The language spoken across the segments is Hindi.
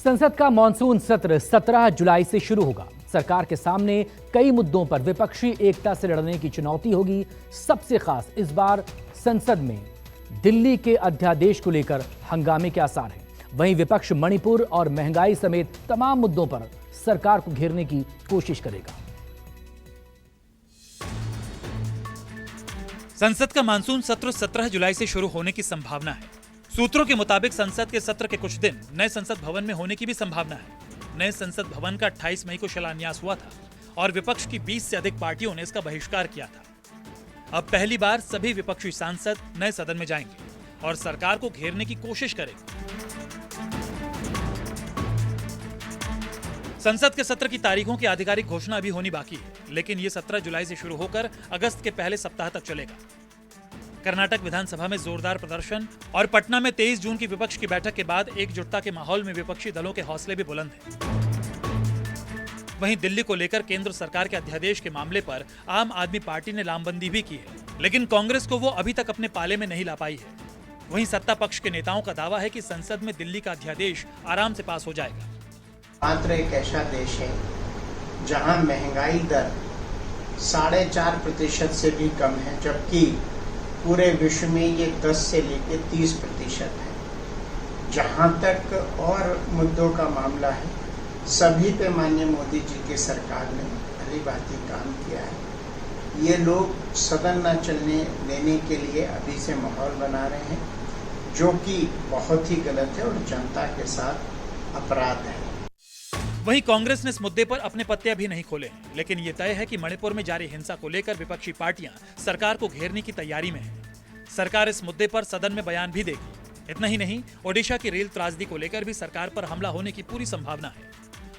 संसद का मॉनसून सत्र 17 जुलाई से शुरू होगा। सरकार के सामने कई मुद्दों पर विपक्षी एकता से लड़ने की चुनौती होगी। सबसे खास इस बार संसद में दिल्ली के अध्यादेश को लेकर हंगामे के आसार हैं। वहीं विपक्ष मणिपुर और महंगाई समेत तमाम मुद्दों पर सरकार को घेरने की कोशिश करेगा। संसद का मानसून सत्र 17 जुलाई से शुरू होने की संभावना है। सूत्रों के मुताबिक संसद के सत्र के कुछ दिन नए संसद भवन में होने की भी संभावना है। नए संसद भवन का 28 मई को शिलान्यास हुआ था और विपक्ष की 20 से अधिक पार्टियों ने इसका बहिष्कार किया था। अब पहली बार सभी विपक्षी सांसद नए सदन में जाएंगे और सरकार को घेरने की कोशिश करेंगे। संसद के सत्र की तारीखों की आधिकारिक घोषणा अभी होनी बाकी है, लेकिन ये 17 जुलाई से शुरू होकर अगस्त के पहले सप्ताह तक चलेगा। कर्नाटक विधानसभा में जोरदार प्रदर्शन और पटना में 23 जून की विपक्ष की बैठक के बाद एकजुटता के माहौल में विपक्षी दलों के हौसले भी बुलंद हैं। वहीं दिल्ली को लेकर केंद्र सरकार के अध्यादेश के मामले पर आम आदमी पार्टी ने लामबंदी भी की है, लेकिन कांग्रेस को वो अभी तक अपने पाले में नहीं ला पाई है। वहीं सत्ता पक्ष के नेताओं का दावा है कि संसद में दिल्ली का अध्यादेश आराम से पास हो जाएगा। मात्र एक ऐसा देश है जहां महंगाई दर 4.5% से भी कम है, जबकि पूरे विश्व में ये 10 से लेकर 30% है। जहां तक और मुद्दों का मामला है, सभी पे माननीय मोदी जी की सरकार ने भली भांति काम किया है। ये लोग सदन न चलने देने के लिए अभी से माहौल बना रहे हैं, जो कि बहुत ही गलत है और जनता के साथ अपराध है। वहीं कांग्रेस ने इस मुद्दे पर अपने पत्ते अभी नहीं खोले हैं, लेकिन ये तय है कि मणिपुर में जारी हिंसा को लेकर विपक्षी पार्टियां सरकार को घेरने की तैयारी में है। सरकार इस मुद्दे पर सदन में बयान भी देगी। इतना ही नहीं, ओडिशा की रेल त्रासदी को लेकर भी सरकार पर हमला होने की पूरी संभावना है।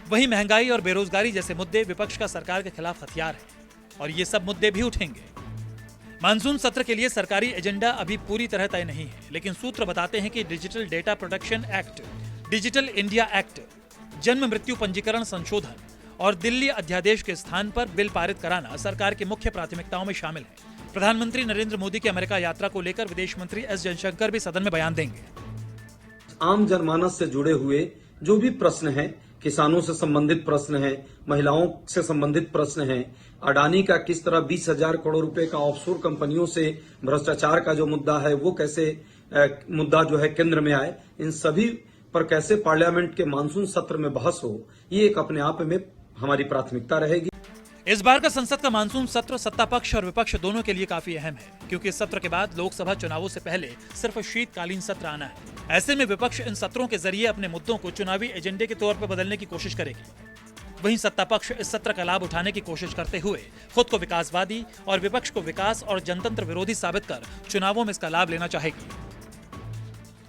वहीं महंगाई और बेरोजगारी जैसे मुद्दे विपक्ष का सरकार के खिलाफ हथियार है और ये सब मुद्दे भी उठेंगे। मानसून सत्र के लिए सरकारी एजेंडा अभी पूरी तरह तय नहीं है, लेकिन सूत्र बताते हैं कि digital data protection act, digital India act, जन्म मृत्यु पंजीकरण संशोधन और दिल्ली अध्यादेश के स्थान पर बिल पारित कराना सरकार की मुख्य प्राथमिकताओं में शामिल है। प्रधानमंत्री नरेंद्र मोदी की अमेरिका यात्रा को लेकर विदेश मंत्री एस जयशंकर भी सदन में बयान देंगे। आम जनमानस से जुड़े हुए जो भी प्रश्न हैं, किसानों से संबंधित प्रश्न हैं, महिलाओं से संबंधित प्रश्न हैं, अडानी का किस तरह 20,000 करोड़ रुपए का ऑफशोर कंपनियों से भ्रष्टाचार का जो मुद्दा है वो कैसे मुद्दा जो है केंद्र में आए, इन सभी पर कैसे पार्लियामेंट के मानसून सत्र में बहस हो, ये एक अपने आप में हमारी प्राथमिकता रहेगी। इस बार का संसद का मानसून सत्र सत्ता पक्ष और विपक्ष दोनों के लिए काफी अहम है, क्योंकि इस सत्र के बाद लोकसभा चुनावों से पहले सिर्फ शीतकालीन सत्र आना है। ऐसे में विपक्ष इन सत्रों के जरिए अपने मुद्दों को चुनावी एजेंडे के तौर पर बदलने की कोशिश करेगी। वहीं सत्ता पक्ष इस सत्र का लाभ उठाने की कोशिश करते हुए खुद को विकासवादी और विपक्ष को विकास और जनतंत्र विरोधी साबित कर चुनावों में इसका लाभ लेना चाहेगी।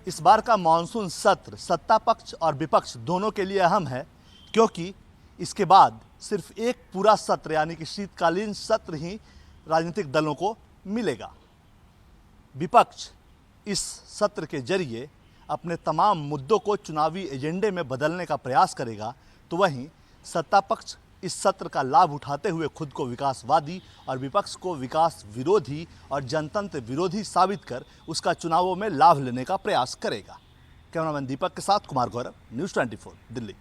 इस बार का मानसून सत्र सत्ता पक्ष और विपक्ष दोनों के लिए अहम है, क्योंकि इसके बाद सिर्फ एक पूरा सत्र यानी कि शीतकालीन सत्र ही राजनीतिक दलों को मिलेगा। विपक्ष इस सत्र के जरिए अपने तमाम मुद्दों को चुनावी एजेंडे में बदलने का प्रयास करेगा, तो वहीं सत्ता पक्ष इस सत्र का लाभ उठाते हुए खुद को विकासवादी और विपक्ष को विकास विरोधी और जनतंत्र विरोधी साबित कर उसका चुनावों में लाभ लेने का प्रयास करेगा। कैमरामैन दीपक के साथ कुमार गौरव, न्यूज़ 24 दिल्ली।